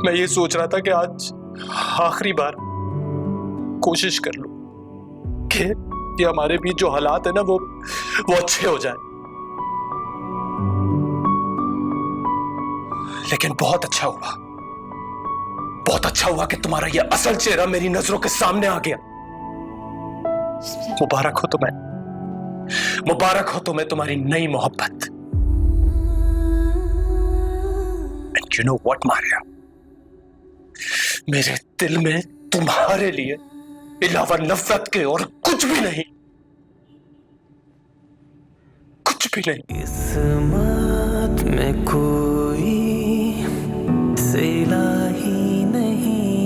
मैं ये सोच रहा था कि आज आखिरी बार कोशिश कर लूं कि ये हमारे बीच जो हालात है ना वो अच्छे हो जाए। लेकिन बहुत अच्छा हुआ कि तुम्हारा ये असल चेहरा मेरी नजरों के सामने आ गया। मुबारक हो तुम्हें तुम्हारी नई मोहब्बत। And you know what Maria, मेरे दिल में तुम्हारे लिए इलावा नफरत के और कुछ भी नहीं। किस्मत में कोई सिला ही नहीं,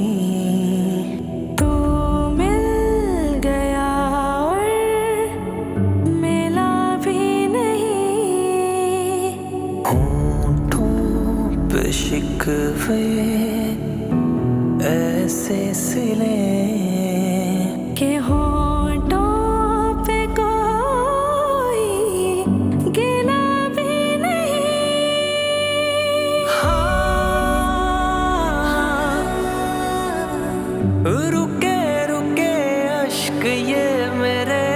तू मिल गया और मिला भी नहीं। होठों पे शिकवे ऐसे सिले के होठों पे कोई गिला भी नहीं। रुके रुके अश्क ये मेरे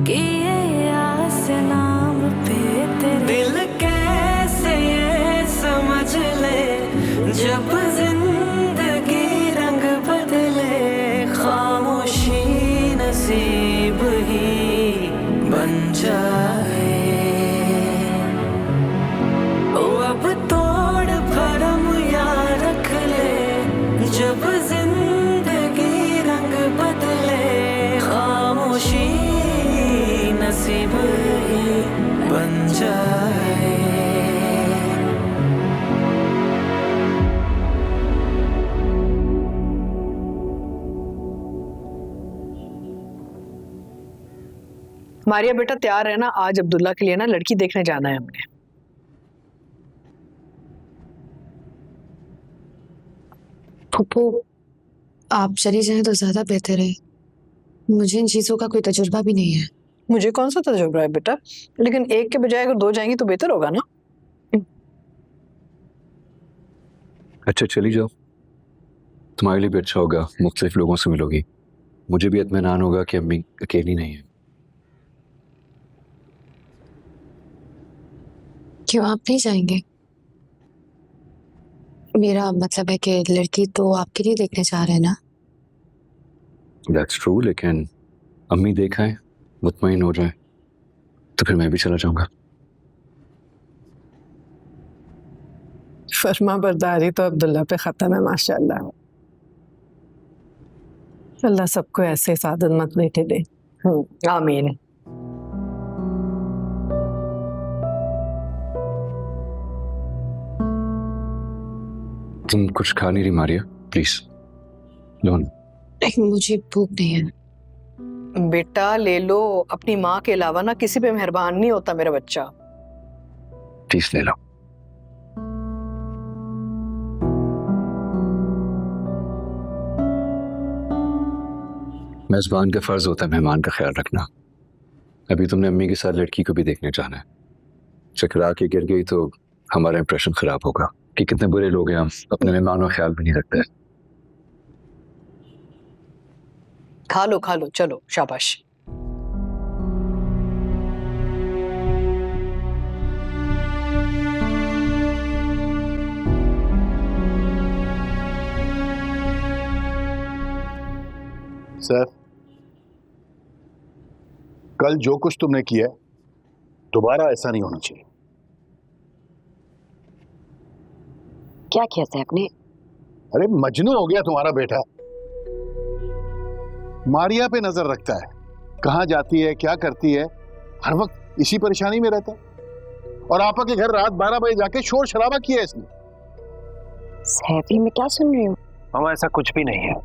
किए आस नाम पे तेरे। दिल कैसे ये समझ ले जब जिंदगी रंग बदले, खामोशी नसीब ही बन जाए। ओ अब तोड़ भरम या रख ले, जब जिंदगी रंग बदले, खामोशी नसीब ही बन जाए। मारिया बेटा तैयार है ना? आज अब्दुल्ला के लिए ना लड़की देखने जाना है हमने। फूफू, आप चली जाएं तो ज्यादा बेहतर है। मुझे इन चीजों का कोई तजुर्बा भी नहीं है। मुझे कौन सा तजुर्बा है बेटा, लेकिन एक के बजाय अगर दो जाएंगी तो बेहतर होगा ना। अच्छा चली जाओ, तुम्हारे लिए भी अच्छा होगा, मुख्तलिफ लोगों से मिलोगी, मुझे भी इत्मीनान होगा कि अम्मी अकेली नहीं है। क्यों आप नहीं जाएंगे? मेरा मतलब है कि लड़की तो आपके लिए देखने जा रहे हैं ना। दैट्स ट्रू, लेकिन अम्मी देखा है, मुतमईन हो जाए तो फिर मैं भी चला जाऊंगा। फर्मा बरदारी तो अब्दुल्ला पे खत्म है माशाल्लाह। अल्लाह सबको ऐसे सादतमंद बेटे दे। आमीन। तुम कुछ खा नहीं रही मारिया, प्लीज लो ना। लेकिन मुझे भूख नहीं है। बेटा ले लो, अपनी माँ के अलावा ना किसी पे मेहरबान नहीं होता मेरा बच्चा। प्लीज ले लो। मेजबान का फर्ज होता है मेहमान का ख्याल रखना। अभी तुमने अम्मी के साथ लड़की को भी देखने जाना है, चकरा के गिर गई तो हमारा इंप्रेशन खराब होगा कि कितने बुरे लोग हैं हम, अपने मेहमानों का ख्याल भी नहीं रखते। खा लो चलो शाबाश। सर, कल जो कुछ तुमने किया दोबारा ऐसा नहीं होना चाहिए। क्या किया सैफ ने? अरे मजनू हो गया तुम्हारा बेटा, मारिया पे नजर रखता है, कहाँ जाती है क्या करती है, हर वक्त इसी परेशानी में रहता है। और आपा के घर रात 12 बजे जाके शोर शराबा किया इसने। सैफी, मैं क्या सुन रही हूँ? मामा ऐसा कुछ भी नहीं है,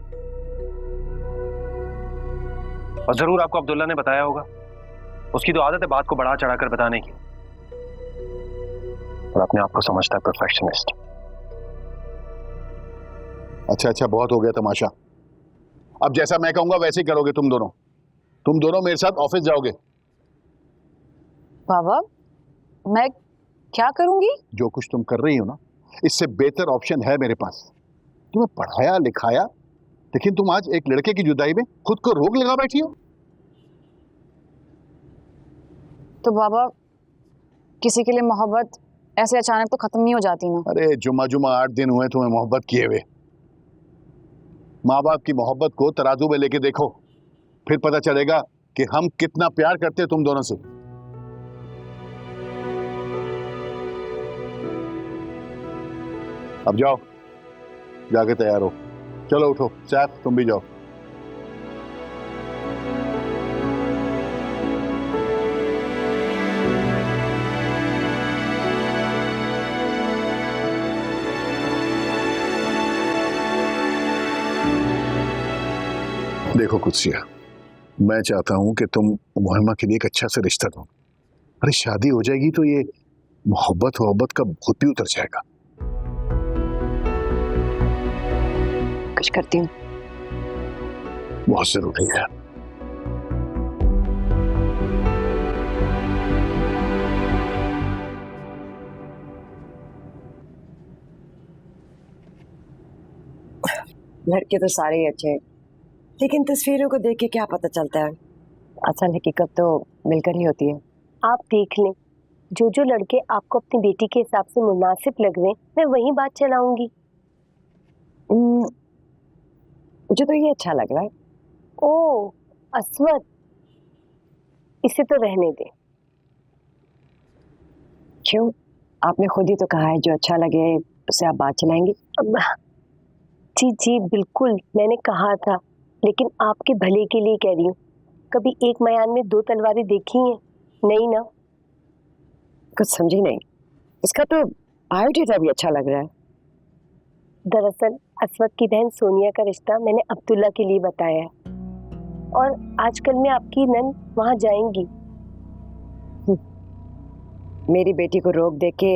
और जरूर आपको अब्दुल्ला ने बताया होगा। उसकी तो आदत है बात को बढ़ा चढ़ाकर बताने की, और अपने आप को समझता है परफेक्शनिस्ट। अच्छा बहुत हो गया तमाशा। अब जैसा मैं कहूंगा वैसे ही करोगे तुम दोनों मेरे साथ ऑफिस जाओगे। बाबा, मैं क्या करूंगी? जो कुछ तुम कर रही हो ना, इससे बेहतर ऑप्शन है मेरे पास। तुम्हें पढ़ाया लिखाया, लेकिन तुम आज एक लड़के की जुदाई में खुद को रोक लगा बैठी हो। तो बाबा, किसी के लिए मोहब्बत ऐसे अचानक तो खत्म नहीं हो जाती ना। अरे जुमा 8 दिन हुए तुम्हें मोहब्बत किए हुए। माँ बाप की मोहब्बत को तराजू में लेके देखो, फिर पता चलेगा कि हम कितना प्यार करते हैं तुम दोनों से। अब जाओ, जाके तैयार हो। चलो उठो, सैफ तुम भी जाओ। देखो कुत्सिया, मैं चाहता हूं कि तुम मुहिमा के लिए एक अच्छा सा रिश्ता दो। अरे शादी हो जाएगी तो ये मोहब्बत का भूत भी उतर जाएगा। कुछ करती हूँ। बहुत जरूरी है। लड़के तो सारे ही अच्छे हैं, लेकिन तस्वीरों को देख के क्या पता चलता है? असल हकीकत तो मिलकर ही होती है। आप देख लें, जो जो लड़के आपको अपनी बेटी के हिसाब से मुनासिब लग रहे हैं, मैं वही बात चलाऊंगी। मुझे तो ये अच्छा लग रहा है। ओ अस्वद, इसे तो रहने दे। क्यों? आपने खुद ही तो कहा है जो अच्छा लगे उसे आप बात चलाएंगी। जी जी बिल्कुल, मैंने कहा था, लेकिन आपके भले के लिए कह रही हूँ। कभी एक मयान में 2 तलवारें देखी हैं? नहीं ना? कुछ समझी नहीं। इसका तो बायोडेटा भी अच्छा लग रहा है। दरअसल अस्वद की बहन सोनिया का रिश्ता मैंने अब्दुल्ला के लिए बताया है, और आजकल में आपकी नन वहां जाएंगी। मेरी बेटी को रोक दे के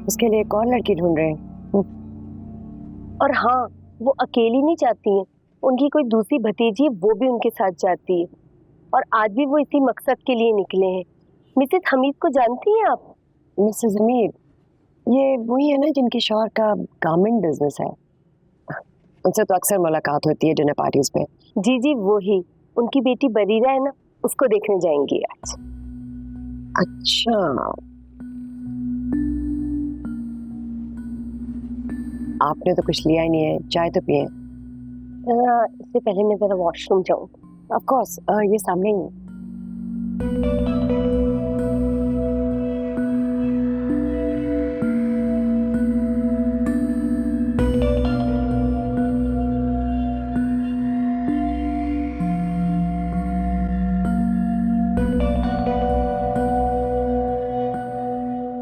उसके लिए एक और लड़की ढूंढ रहे हैं। और हाँ, वो अकेली नहीं जाती हैं, उनकी कोई दूसरी भतीजी वो भी उनके साथ जाती है, और आज भी वो इसी मकसद के लिए निकले हैं। मिसेस हमीद को जानती हैं आप? मिसेस हमीद, ये वही है ना जिनके शौहर का गारमेंट बिजनेस है? उनसे तो अक्सर मुलाकात होती है डिनर पार्टीज पे। जी जी वही, उनकी बेटी बरीरा है ना, उसको देखने जाएंगी आज। अच्छा, आपने तो कुछ लिया ही नहीं है, चाय तो पिए। इससे पहले मैं जरा वॉशरूम जाऊँ। ऑफ कोर्स, ये सामने ही है।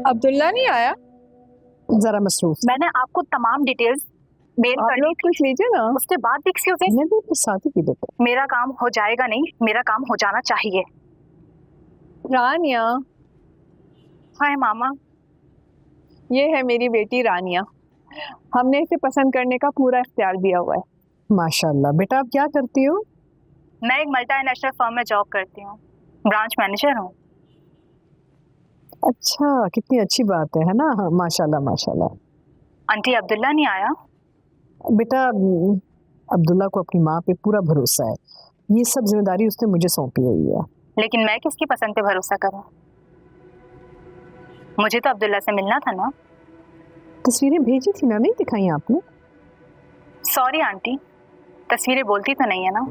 अब्दुल्ला नहीं आया? जरा मसरूफ। मैंने आपको तमाम डिटेल्स मेल कर दी, कुछ लीजिए ना, उसके बाद भी एक्सक्यूज है। मैं भी कुछ साथ ही पी देता। मेरा काम हो जाएगा नहीं, मेरा काम हो जाना चाहिए। रानिया। हाय मामा। ये है मेरी बेटी रानिया, हमने इसे पसंद करने का पूरा इख्तियार दिया हुआ है। माशाल्लाह। बेटा आप क्या करती हो? मैं एक मल्टीनेशनल फर्म में जॉब करती हूँ, ब्रांच मैनेजर हूँ। अच्छा, कितनी अच्छी बात है ना? हाँ, माशाल्लाह माशाल्लाह। आंटी अब्दुल्ला नहीं आया? बेटा अब्दुल्ला को अपनी माँ पे पूरा भरोसा है, ये सब जिम्मेदारी उसने मुझे सौंपी हुई है। लेकिन मैं किसकी पसंद पे भरोसा करूँ? मुझे तो अब्दुल्ला से मिलना था ना। तस्वीरें भेजी थी ना, नहीं दिखाई आपने? सॉरी आंटी, तस्वीरें बोलती तो नहीं है ना।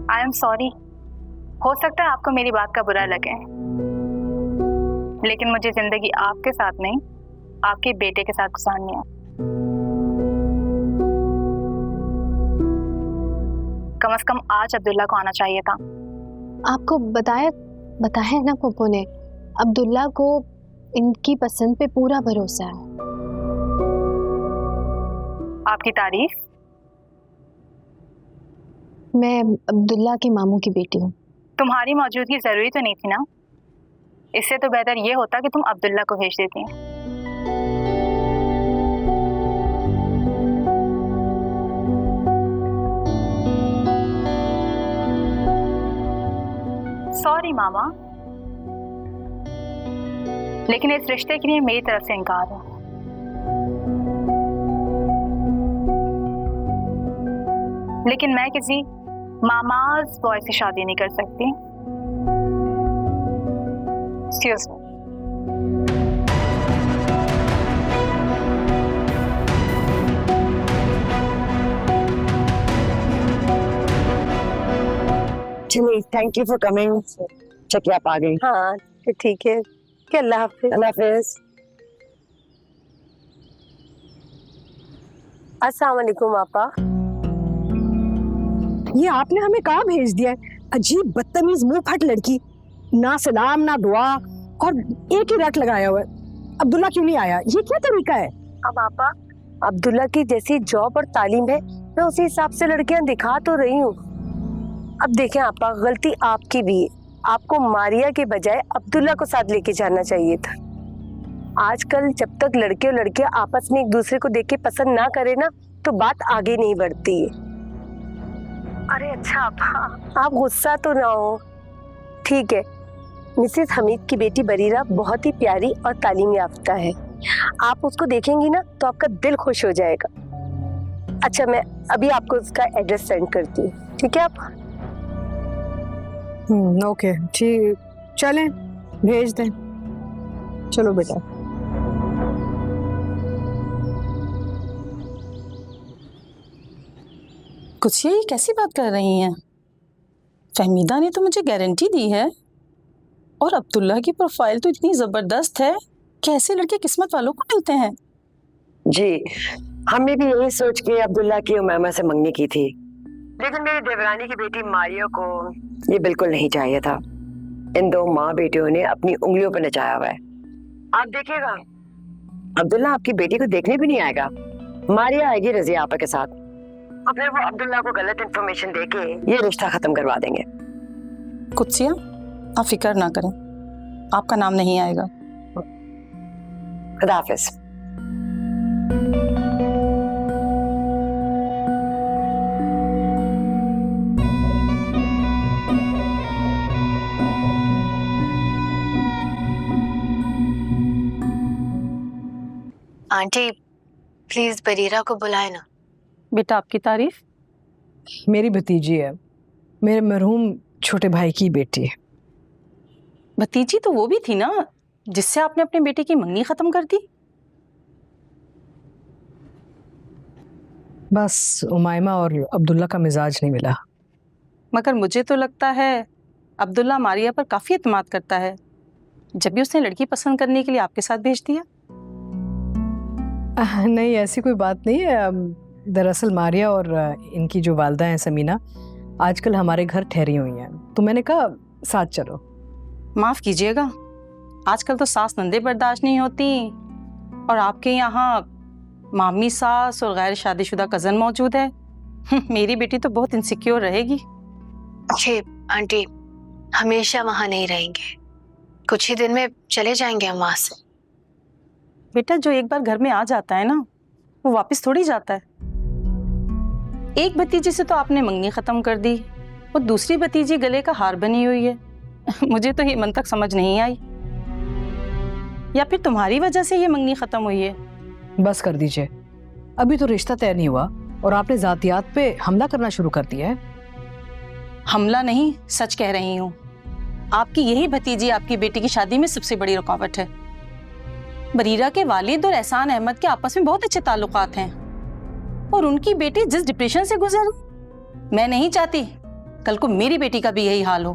I am sorry. हो सकता है आपको मेरी बात का बुरा लगे, लेकिन मुझे जिंदगी आपके साथ नहीं, आपके बेटे के साथ गुजारनी है। कम से कम आज अब्दुल्ला को आना चाहिए था। आपको बताया है ना पप्पू ने, अब्दुल्ला को इनकी पसंद पे पूरा भरोसा है। आपकी तारीफ। मैं अब्दुल्ला के मामू की बेटी हूँ। तुम्हारी मौजूदगी जरूरी तो नहीं थी ना, इससे तो बेहतर ये होता कि तुम अब्दुल्ला को भेज देती। सॉरी मामा, लेकिन इस रिश्ते के लिए मेरी तरफ से इनकार है। लेकिन मैं किसी मामाज बॉय से शादी नहीं कर सकती। Excuse me. चलिए, thank you for coming. Chakiya आप आ गई। हाँ तो ठीक है कि अल्लाह हाफिज। अल्लाह हाफिज। अस्सलाम वालेकुम आपा। ये आपने हमें कहाँ भेज दिया है? अजीब बदतमीज मुंह फट लड़की, ना सलाम ना दुआ, और एक ही रट लगाया हुआ है। अब्दुल्ला क्यों नहीं आया? ये क्या तरीका है? अब आपा, अब्दुल्ला की जैसी जॉब और तालीम है, मैं उसी हिसाब से लड़कियां दिखा तो रही हूँ। अब देखें आपा, गलती आपकी भी है। आपको मारिया के बजाय अब्दुल्ला को साथ लेके जाना चाहिए था। आजकल जब तक लड़के और लड़कियां आपस में एक दूसरे को देख के पसंद ना करे ना, तो बात आगे नहीं बढ़ती है। अरे अच्छा आपा, आप गुस्सा तो ना हो। ठीक है, मिसेस हमीद की बेटी बरीरा बहुत ही प्यारी और तालीम याफ्ता है। आप उसको देखेंगी ना तो आपका दिल खुश हो जाएगा। अच्छा, मैं अभी आपको उसका एड्रेस सेंड करती हूँ, ठीक है आप? ओके ठीक, चलें भेज दें। चलो बेटा। कुछ ये कैसी बात कर रही हैं? फहमीदा ने तो मुझे गारंटी दी है, और अब्दुल्ला की प्रोफाइल तो इतनी जबरदस्त है कि ऐसे लड़के किस्मत वालों को मिलते हैं। जी, हमने भी यही सोच के अब्दुल्ला की उमैमा से मंगनी की थी, लेकिन मेरी देवरानी की बेटी मारिया को ये बिल्कुल नहीं चाहिए था। इन दो माँ बेटियों ने अपनी उंगलियों पर नचाया हुआ है। आप देखिएगा, अब्दुल्ला आपकी बेटी को देखने भी नहीं आएगा। मारिया आएगी रजिया आपा के साथ, और फिर वो अब्दुल्ला को गलत इंफॉर्मेशन देके ये रिश्ता खत्म करवा देंगे। कुत्सिया, आप फिक्र ना करें, आपका नाम नहीं आएगा। खुदा हाफिज। आंटी प्लीज बरीरा को बुलाए ना। बेटा, आपकी तारीफ? मेरी भतीजी है, मेरे मरहूम छोटे भाई की बेटी है। भतीजी तो वो भी थी ना जिससे आपने अपने बेटे की मंगनी खत्म कर दी। बस उमायमा और अब्दुल्ला का मिजाज नहीं मिला। मगर मुझे तो लगता है अब्दुल्ला मारिया पर काफी एतमाद करता है, जब भी उसने लड़की पसंद करने के लिए आपके साथ भेज दिया। नहीं, ऐसी कोई बात नहीं है। दरअसल मारिया और इनकी जो वालदा हैं समीना, आजकल हमारे घर ठहरी हुई हैं, तो मैंने कहा साथ चलो। माफ कीजिएगा, आजकल तो सास नंदे बर्दाश्त नहीं होती, और आपके यहाँ मामी सास और गैर शादीशुदा कजन मौजूद है। मेरी बेटी तो बहुत इनसिक्योर रहेगी। अच्छे आंटी, हमेशा वहाँ नहीं रहेंगे, कुछ ही दिन में चले जाएंगे हम वहाँ से। बेटा, जो एक बार घर में आ जाता है ना, वो वापस थोड़ी जाता है। एक भतीजी से तो आपने मंगनी खत्म कर दी, और दूसरी भतीजी गले का हार बनी हुई है। मुझे तो ये मंतक समझ नहीं आई, या फिर तुम्हारी वजह से ये मंगनी खत्म हुई है? बस कर दीजिए, अभी तो रिश्ता तय नहीं हुआ और आपने जातियात पे हमला करना शुरू कर दिया है। हमला नहीं, सच कह रही हूँ। आपकी यही भतीजी आपकी बेटी की शादी में सबसे बड़ी रुकावट है। बरीरा के वालिद और एहसान अहमद के आपस में बहुत अच्छे ताल्लुकात हैं, और उनकी बेटी जिस डिप्रेशन से गुजर रही, मैं नहीं चाहती कल को मेरी बेटी का भी यही हाल हो।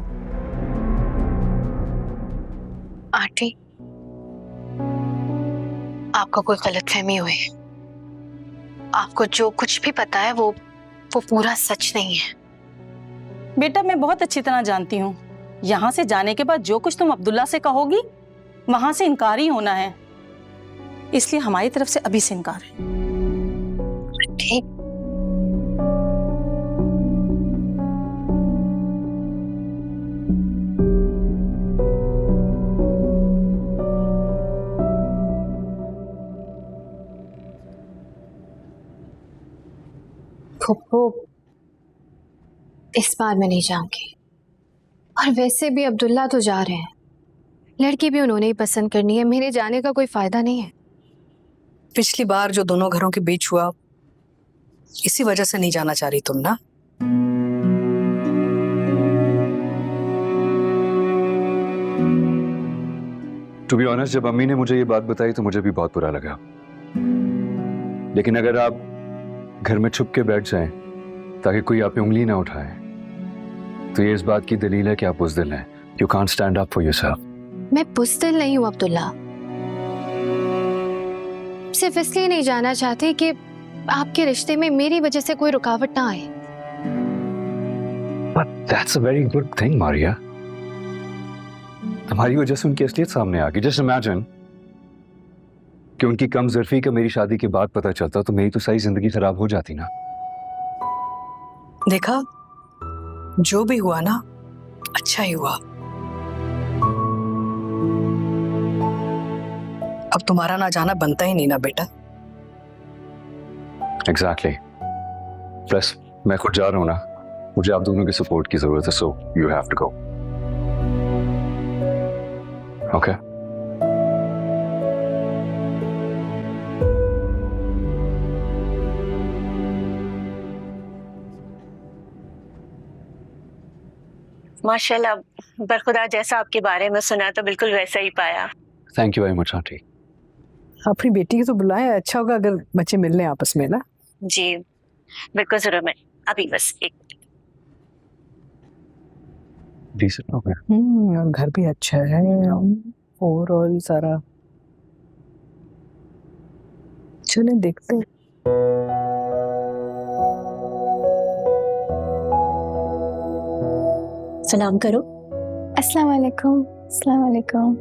आंटी, आपको कोई गलतफहमी हुई है। आपको जो कुछ भी पता है वो पूरा सच नहीं है। बेटा, मैं बहुत अच्छी तरह जानती हूँ, यहाँ से जाने के बाद जो कुछ तुम अब्दुल्ला से कहोगी वहां से इनकार ही होना है, इसलिए हमारी तरफ से अभी से इनकार है। ठीक। फुप्पो, इस बार मैं नहीं जाऊंगी, और वैसे भी अब्दुल्ला तो जा रहे हैं, लड़की भी उन्होंने ही पसंद करनी है, मेरे जाने का कोई फायदा नहीं है। पिछली बार जो दोनों घरों के बीच हुआ, इसी वजह से नहीं जाना चाह रही तुम ना? टू बी ऑनेस्ट, जब अम्मी ने मुझे ये बात बताई तो मुझे भी बहुत बुरा लगा। लेकिन अगर आप घर में छुप के बैठ जाएं ताकि कोई आप पे उंगली ना उठाए, तो ये इस बात की दलील है कि आप बुज़दिल हैं। You can't stand up for yourself. मैं बुज़दिल नहीं हूँ अब्दुल्ला, सिर्फ इसलिए नहीं जाना चाहती कि आपके रिश्ते में मेरी वजह से कोई रुकावट ना आए। But that's a very good thing, Maria. तुम्हारी वजह से उनकी असलियत सामने आ गई। Just imagine कि उनकी कम ज़र्फी का मेरी शादी के बाद पता चलता तो मेरी तो सारी जिंदगी खराब हो जाती ना। देखा, जो भी हुआ ना, अच्छा ही हुआ। अब तुम्हारा ना जाना बनता ही नहीं ना बेटा। Exactly. Plus मैं खुद जा रहा हूँ ना, मुझे आप दोनों की सपोर्ट की जरूरत है, so you have to go. Okay? माशाल्लाह, बरखुदा जैसा आपके बारे में सुना तो बिल्कुल वैसा ही पाया। Thank you very much, aunty. अपनी बेटी की तो बुलाएं, अच्छा होगा अगर बच्चे मिलने आपस में ना। जी बिल्कुल जरूर, मैं अभी बस एक Decent हो गया। और घर भी अच्छा है, ओवरऑल सारा। चले देखते हैं। सलाम करो। अस्सलाम वालेकुम। अस्सलाम वालेकुम।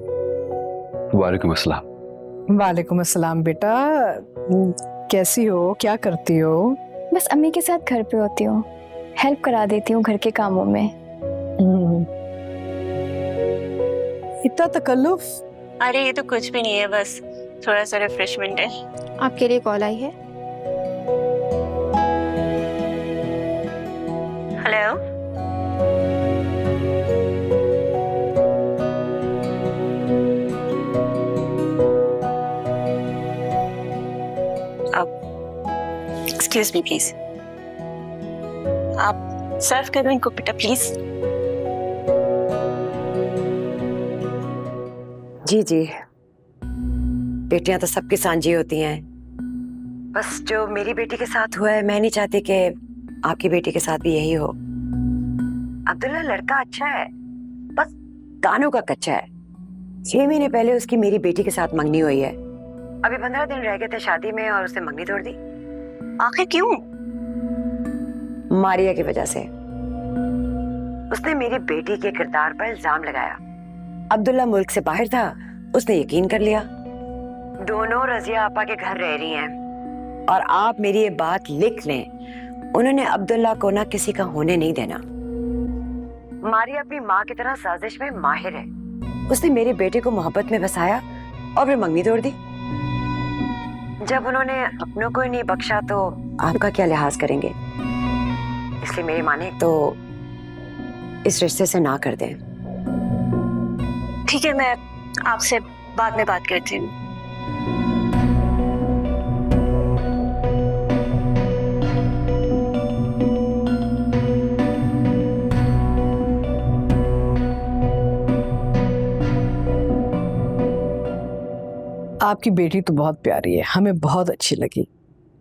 वालेकुम अस्सलाम। वालेकुम अस्सलाम। बेटा कैसी हो, क्या करती हो? बस अम्मी के साथ घर पे होती हूँ, हेल्प करा देती हूँ घर के कामों में। इतना तकल्लुफ? अरे ये तो कुछ भी नहीं है, बस थोड़ा सा रिफ्रेशमेंट है। आपके लिए कॉल आई है। हेलो, एक्सक्यूज मी प्लीज, आप सर्व करो इनको बेटा प्लीज। जी जी, बेटियां तो सबकी सांझी होती हैं। बस जो मेरी बेटी के साथ हुआ है, मैं नहीं चाहती कि आपकी बेटी के साथ भी यही हो। अब्दुल्ला लड़का अच्छा है, बस कानों का कच्चा है। 6 महीने पहले उसकी मेरी बेटी के साथ मंगनी हुई है। अभी 15 दिन रह गए थे शादी में और उसने मंगनी तोड़ दी। आखिर क्यों? मारिया की वजह से। उसने मेरी बेटी के किरदार पर इल्जाम लगाया। अब्दुल्ला मुल्क से बाहर था, उसने यकीन कर लिया। दोनों रजिया आपा के घर रह रही हैं और आप मेरी ये बात लिख लें, उन्होंने अब्दुल्ला को ना किसी का होने नहीं देना। मारिया अपनी माँ की तरह साजिश में माहिर है। उसने मेरे बेटे को मोहब्बत में बसाया और फिर मंगनी तोड़ दी। जब उन्होंने अपनों को ही नहीं बख्शा तो आपका क्या लिहाज करेंगे? इसलिए मेरी माने तो इस रिश्ते से ना कर दें। ठीक है, मैं आपसे बाद में बात करती हूँ। आपकी बेटी तो बहुत प्यारी है, हमें बहुत अच्छी लगी।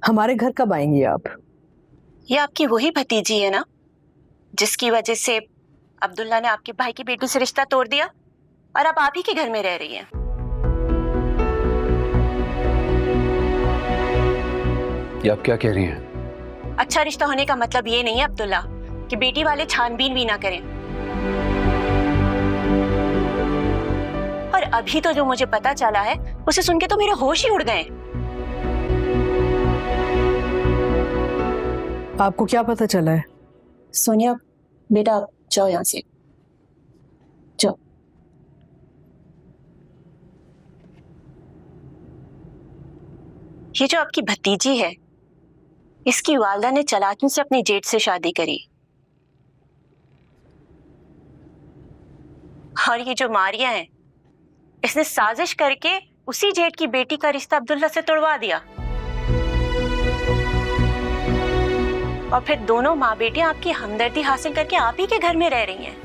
हमारे घर कब आएंगी आप? ये आपकी वही भतीजी है ना, जिसकी वजह से अब्दुल्ला ने आपके भाई की बेटी से रिश्ता तोड़ दिया और अब आप ही के घर में रह रही हैं। ये आप क्या कह रही हैं? अच्छा रिश्ता होने का मतलब ये नहीं है अब्दुल्ला कि बेटी वाले छानबीन भी ना करें। और अभी तो जो मुझे पता चला है उसे सुन के तो मेरे होश ही उड़ गए। आपको क्या पता चला है? सोनिया बेटा आप जाओ यहाँ से, जाओ। ये जो आपकी भतीजी है, इसकी वालदा ने चालाकी से अपने जेठ से शादी करी। और ये जो मारिया है, इसने साजिश करके उसी जेठ की बेटी का रिश्ता अब्दुल्ला से तोड़वा दिया और फिर दोनों माँ बेटियां आपकी हमदर्दी हासिल करके आप ही के घर में रह रही हैं।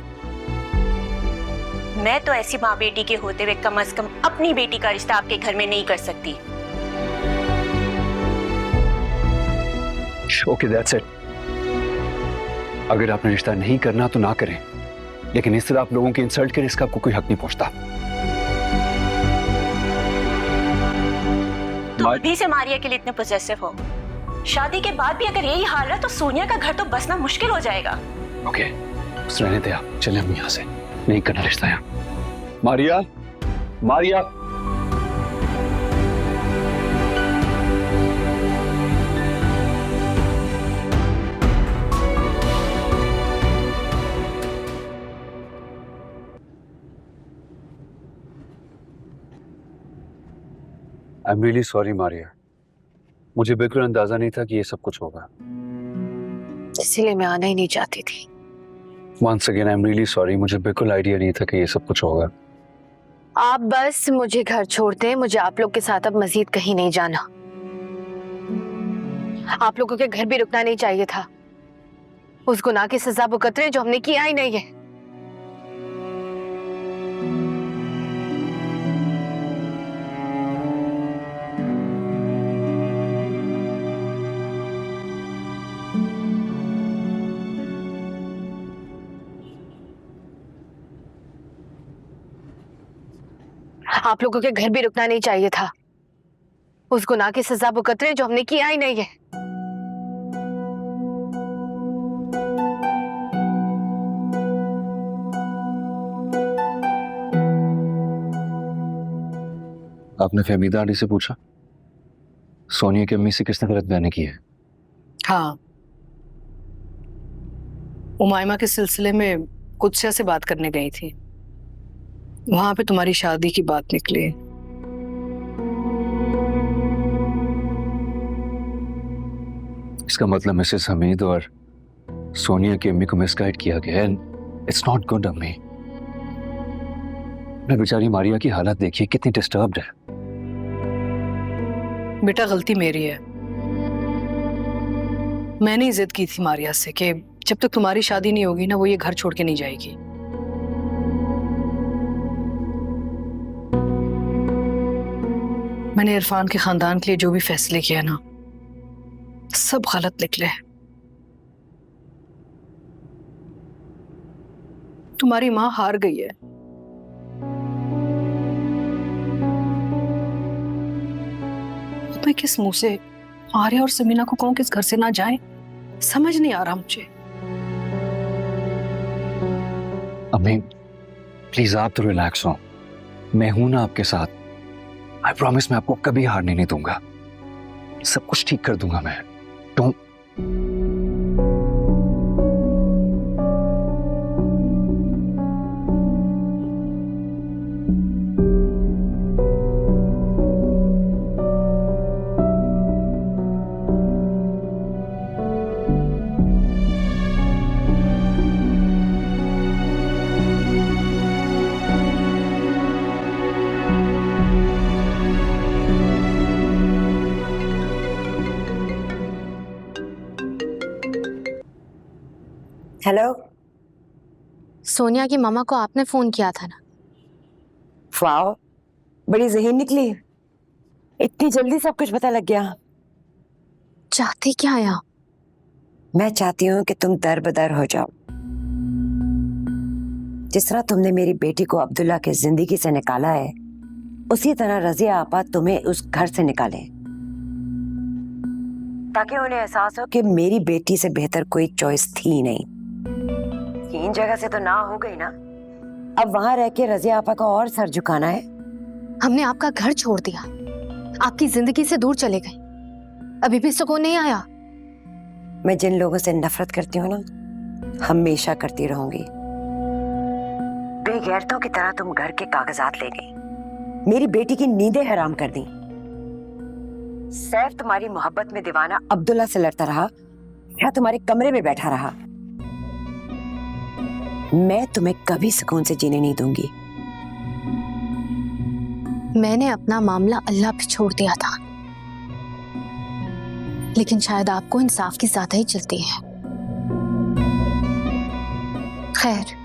मैं तो ऐसी माँ बेटी के होते हुए कम से कम अपनी बेटी का रिश्ता आपके घर में नहीं कर सकती। Okay, that's it. अगर आपने रिश्ता नहीं करना तो ना करें, लेकिन इस तरह आप लोगों की इंसल्ट करें, इसका आपको कोई हक नहीं पहुंचता। तो अभी से मारिया के लिए इतने पोजेसिव हो। शादी के बाद भी अगर यही हाल रहा तो सोनिया का घर तो बसना मुश्किल हो जाएगा। ओके, बस रहने दे आप, चले हम यहाँ से, नहीं करना रिश्ता यहाँ। Maria, Maria, I am really sorry Maria, मुझे बिल्कुल अंदाजा नहीं था कि ये सब कुछ होगा, इसीलिए मैं आना ही नहीं चाहती थी। Once again, I'm really sorry, मुझे बिल्कुल आइडिया नहीं था कि ये सब कुछ होगा। आप बस मुझे घर छोड़ दें, मुझे आप लोग के साथ अब मजीद कहीं नहीं जाना। आप लोगों के घर भी रुकना नहीं चाहिए था। उस गुनाह की सजा भुगत रहे जो हमने किया ही नहीं है। आप लोगों के घर भी रुकना नहीं चाहिए था। उस गुनाह की सजा भुगत रहे जो हमने किया ही नहीं है। आपने फहमीदा आंटी से पूछा सोनिया की अम्मी से किसने गलतफहमी की है? हाँ, उमायमा के सिलसिले में कुदसिया से बात करने गई थी। वहां पे तुम्हारी शादी की बात निकली। इसका मतलब मिसेस हमीद और सोनिया की अम्मी को मिसगाइड किया गया है। इट्स नॉट गुड अम्मी। मैं बेचारी मारिया की हालत देखिए, कितनी डिस्टर्ब्ड है। बेटा गलती मेरी है। मैंने ही जिद की थी मारिया से कि जब तक तुम्हारी शादी नहीं होगी ना, वो ये घर छोड़ के नहीं जाएगी। मैंने इरफान के खानदान के लिए जो भी फैसले किया ना, सब गलत निकले। तुम्हारी माँ हार गई है। मैं किस मुंह से आर्या और समीना को कहूं किस घर से ना जाएं? समझ नहीं आ रहा मुझे। अम्मी प्लीज आप तो रिलैक्स हो, मैं हूं ना आपके साथ। आई प्रॉमिस मैं आपको कभी हारने नहीं दूंगा, सब कुछ ठीक कर दूंगा मैं। डोंट हेलो, सोनिया की मामा को आपने फोन किया था ना? वाओ, बड़ी ज़हीन निकली। इतनी जल्दी सब कुछ पता लग गया। चाहती क्या है आप? मैं चाहती हूँ कि तुम दरबदर हो जाओ। जिस तरह तुमने मेरी बेटी को अब्दुल्ला की जिंदगी से निकाला है, उसी तरह रजिया आपा तुम्हें उस घर से निकाले, ताकि उन्हें एहसास हो कि मेरी बेटी से बेहतर कोई चॉइस थी नहीं। इन जगह से तो ना हो गई ना, अब वहां रह के रजिया आपा का और सर झुकाना है। हमने आपका घर छोड़ दिया, आपकी जिंदगी से दूर चले गए, अभी भी सुकून नहीं आया? मैं जिन लोगों से नफरत करती हूँ ना, हमेशा करती रहूंगी। बेगैरतों की तरह तुम घर के कागजात ले गई, मेरी बेटी की नींदें हराम कर दी। सैफ तुम्हारी मोहब्बत में दीवाना अब्दुल्ला से लड़ता रहा या तुम्हारे कमरे में बैठा रहा, मैं तुम्हें कभी सुकून से जीने नहीं दूंगी। मैंने अपना मामला अल्लाह पे छोड़ दिया था, लेकिन शायद आपको इंसाफ की ज्यादा ही चलती है। खैर,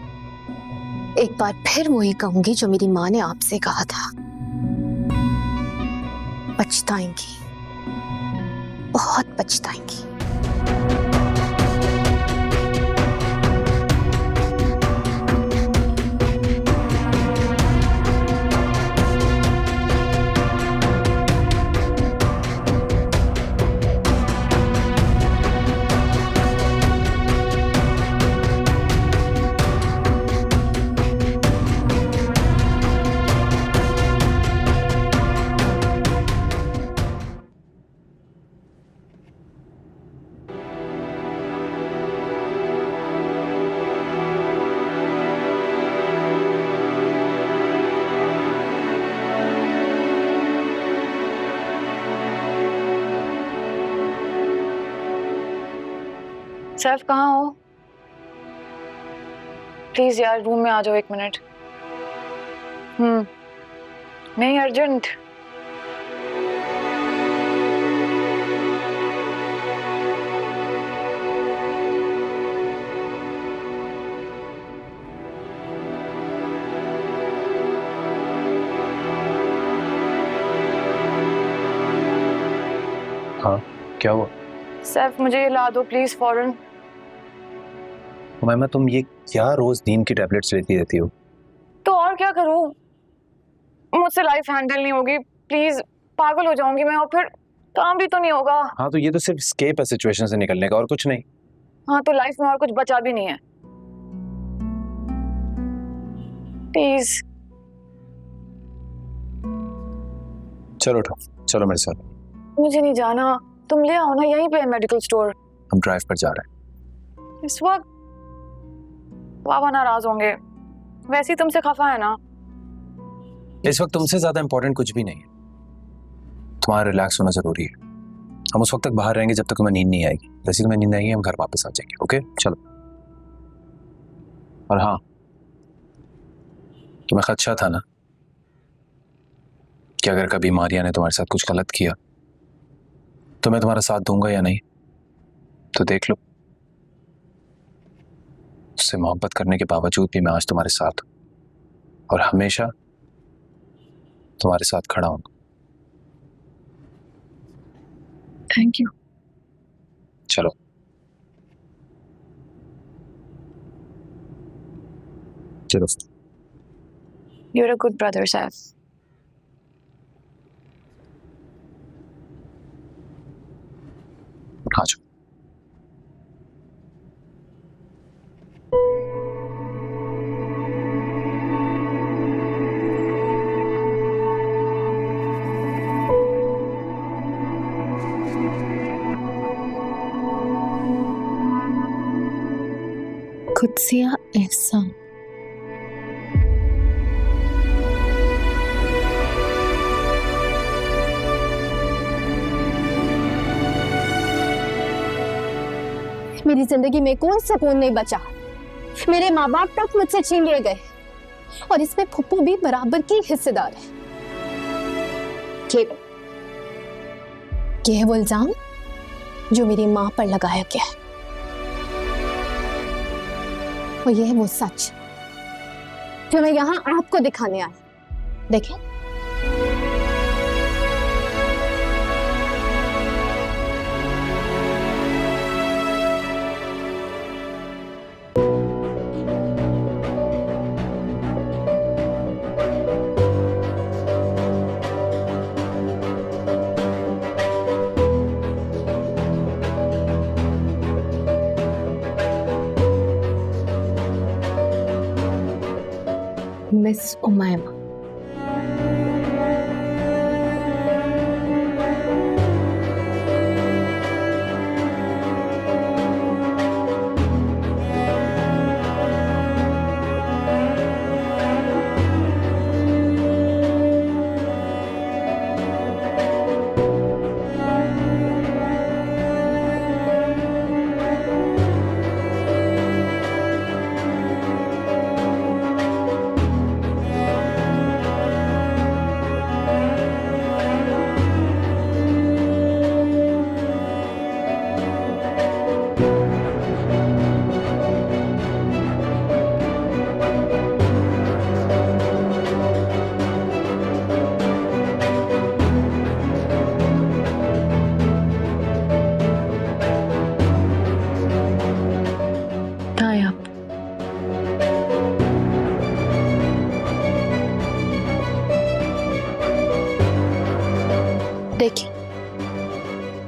एक बार फिर वही कहूंगी जो मेरी माँ ने आपसे कहा था, पछताएंगी, बहुत पछताएंगी। सैफ कहाँ हो? प्लीज यार रूम में आ जाओ 1 मिनट। नहीं अर्जेंट। हाँ, क्या हुआ? सैफ मुझे ये ला दो प्लीज फौरन। उमैमा, तुम ये क्या रोज नींद की टैबलेट्स लेती रहती हो? तो और क्या करूं? मुझसे लाइफ हैंडल नहीं होगी, प्लीज पागल हो जाऊंगी मैं, और फिर काम भी तो नहीं होगा। हाँ, तो ये तो सिर्फ स्केप है सिचुएशन से निकलने का, और कुछ नहीं। हाँ, तो लाइफ में और कुछ बचा भी नहीं है। प्लीज। चलो उठो, चलो मेरे साथ। मुझे नहीं जाना, तुम ले आओ ना, यहीं पे है मेडिकल स्टोर। हम ड्राइव पर जा रहे हैं। इस वक्त बाबा नाराज होंगे, वैसे ही तुमसे खफा है ना। इस वक्त तुमसे ज्यादा इंपॉर्टेंट कुछ भी नहीं है। तुम्हारा रिलैक्स होना जरूरी है। हम उस वक्त तक बाहर रहेंगे जब तक तुम्हें नींद नहीं आएगी। जैसे तुम्हें नींद आएगी हम घर वापस आ जाएंगे। ओके, चलो। और हाँ, तुम्हें खदशा था ना कि अगर कभी मारिया ने तुम्हारे साथ कुछ गलत किया तो मैं तुम्हारा साथ दूंगा या नहीं। तो देख लो, उससे मोहब्बत करने के बावजूद भी मैं आज तुम्हारे साथ हूं और हमेशा तुम्हारे साथ खड़ा हूं। Thank you. चलो। चलो। You're a good brother, Seth. आ जाओ। कुदसिया एहसान। मेरी जिंदगी में कोई सुकून नहीं बचा। मेरे माँ बाप तक मुझसे छीन लिए गए और इसमें फुप्पू भी बराबर की हिस्सेदार है। ये है वो इल्जाम जो मेरी माँ पर लगाया गया है, और यह है वो सच जो मैं यहाँ आपको दिखाने आई। देखें, मिस उमैमा।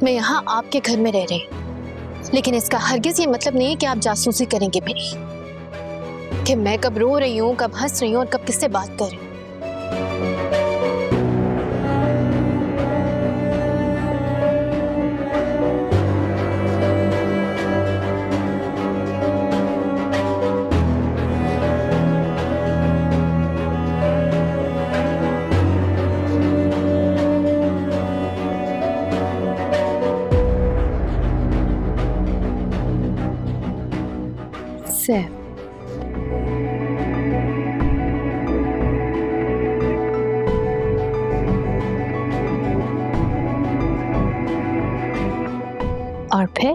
मैं यहाँ आपके घर में रह रही हूँ, लेकिन इसका हरगिज ये मतलब नहीं है कि आप जासूसी करेंगे मेरी, कि मैं कब रो रही हूँ, कब हंस रही हूँ और कब किससे बात कर रही हूँ। सैफ, और फिर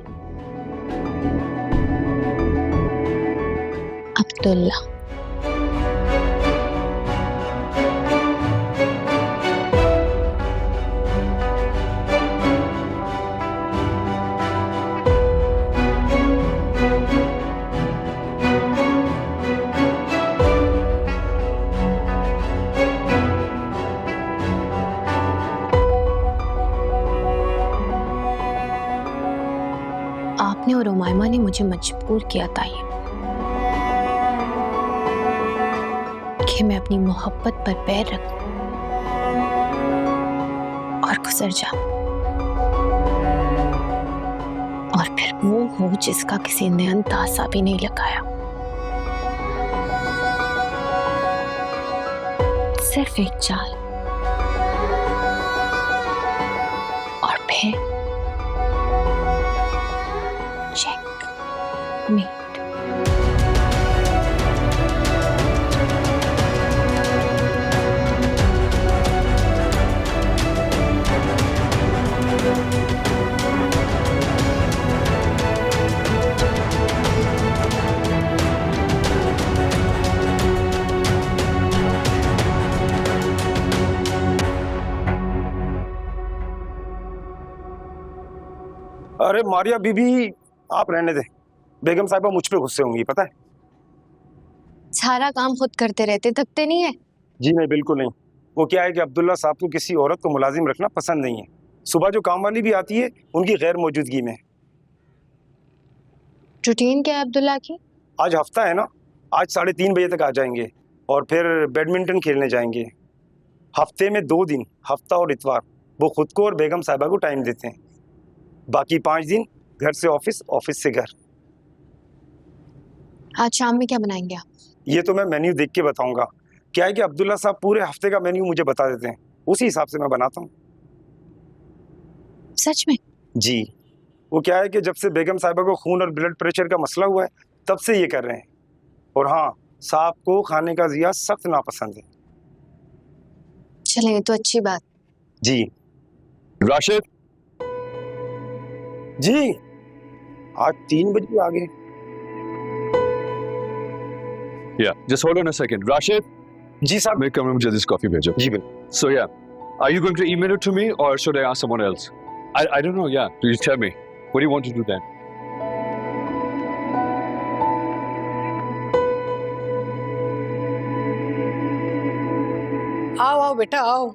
अब्दुल्ला। आपने और उमायमा ने मुझे मजबूर किया तायब कि मैं अपनी मोहब्बत पर पैर रखूं और गुजर जाऊं, और फिर वो हो जिसका किसी ने अंदाजा भी नहीं लगाया। सिर्फ एक चाल, और फिर checkmate। अरे मारिया बीबी, आप रहने दे। बेगम साहिबा मुझ पे गुस्से होंगी, पता है। सारा काम खुद करते रहते, थकते नहीं है? जी नहीं, बिल्कुल नहीं। वो क्या है कि अब्दुल्ला साहब को किसी औरत को मुलाजिम रखना पसंद नहीं है। सुबह जो काम वाली भी आती है उनकी गैर मौजूदगी में। रूटीन क्या है अब्दुल्ला की? आज हफ्ता है ना, आज 3:30 बजे तक आ जाएंगे और फिर बैडमिंटन खेलने जाएंगे। हफ्ते में 2 दिन, हफ्ता और इतवार, वो खुद को और बेगम साहिबा को टाइम देते हैं। बाकी 5 दिन घर से ऑफिस, ऑफिस से घर। आज शाम में क्या बनाएंगे आप? ये तो मैं मेन्यू देख के बताऊंगा। क्या है कि अब्दुल्ला साहब पूरे हफ्ते का मेन्यू मुझे बता देते हैं, उसी हिसाब से मैं बनाता हूँ। सच में? जी। वो क्या है कि जब से बेगम साहिबा को खून और ब्लड प्रेशर का मसला हुआ है तब से ये कर रहे हैं। और हाँ, साहब को खाने का जिया सख्त नापसंद है। चले, तो अच्छी बात। जी। राशिद जी, आज 3 बजे आ गए। Yeah, just hold on a second. Rashid? जी साहब। मेरे कमरे में मुझे this coffee भेजो। जी बिल्कुल। So yeah, are you going to email it to me or should I ask someone else? I don't know. Yeah, please tell me. What do you want to do then? आओ आओ बेटा आओ।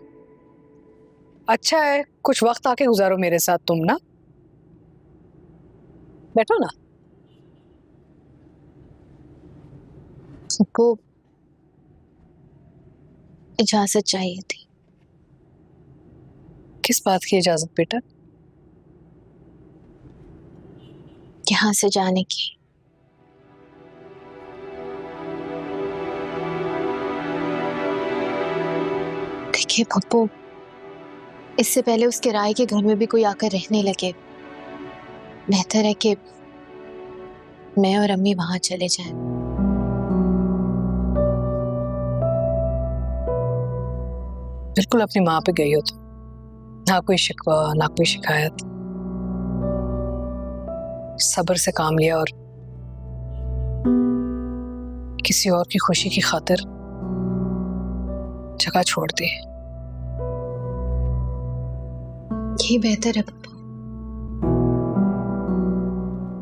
अच्छा है, कुछ वक्त आके गुजारो मेरे साथ तुम ना। बैठो ना। सबको इजाजत चाहिए थी। किस बात की इजाजत बेटा? यहाँ से जाने की। देखिए पप्पू, इससे पहले उस किराए के घर में भी कोई आकर रहने लगे, बेहतर है कि मैं और अम्मी वहां चले जाएं। बिल्कुल अपनी माँ पे गई हो तुम, ना कोई शिकवा ना कोई शिकायत, सब्र से काम लिया और किसी और की खुशी की खातिर जगह छोड़ दी। यही बेहतर है पप्पू,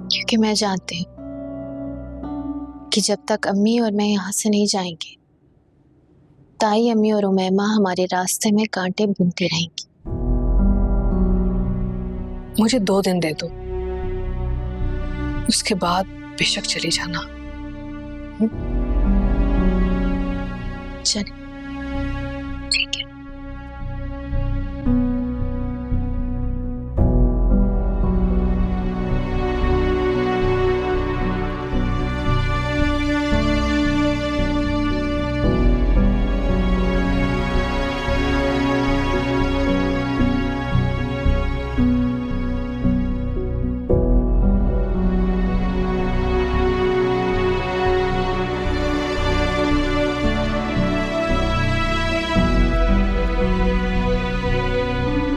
क्योंकि मैं जानती हूँ कि जब तक अम्मी और मैं यहाँ से नहीं जाएंगे, ताई, अम्मी और उमैमा हमारे रास्ते में कांटे बुनती रहेंगी। मुझे 2 दिन दे दो, उसके बाद बेशक चली जाना। चल